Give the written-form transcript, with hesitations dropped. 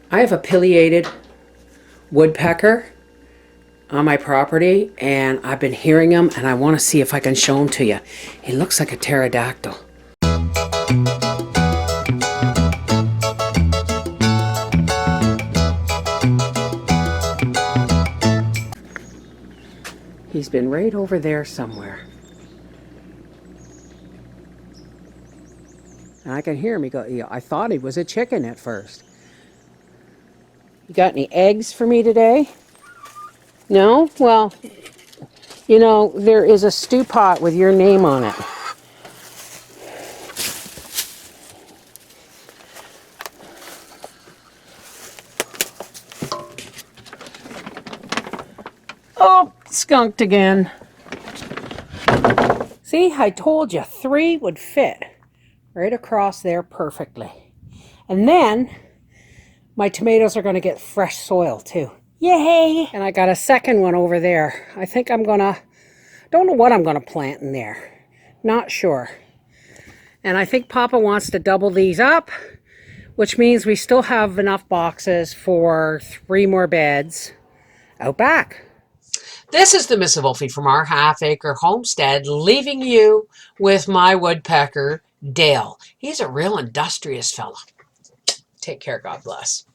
I have a pileated woodpecker on my property, and I've been hearing him, and I want to see if I can show him to you. He looks like a pterodactyl. He's been right over there somewhere. And I can hear him. He go, yeah, I thought he was a chicken at first. You got any eggs for me today? No? Well, you know, there is a stew pot with your name on it. Oh, skunked again. See, I told you 3 would fit right across there perfectly. And then my tomatoes are going to get fresh soil too. Yay! And I got a second one over there. I think I'm gonna, don't know what I'm gonna plant in there. Not sure. And I think Papa wants to double these up, which means we still have enough boxes for 3 more beds out back. This is the Miss Wolfie from our half-acre homestead, leaving you with my woodpecker, Dale. He's a real industrious fella. Take care. God bless.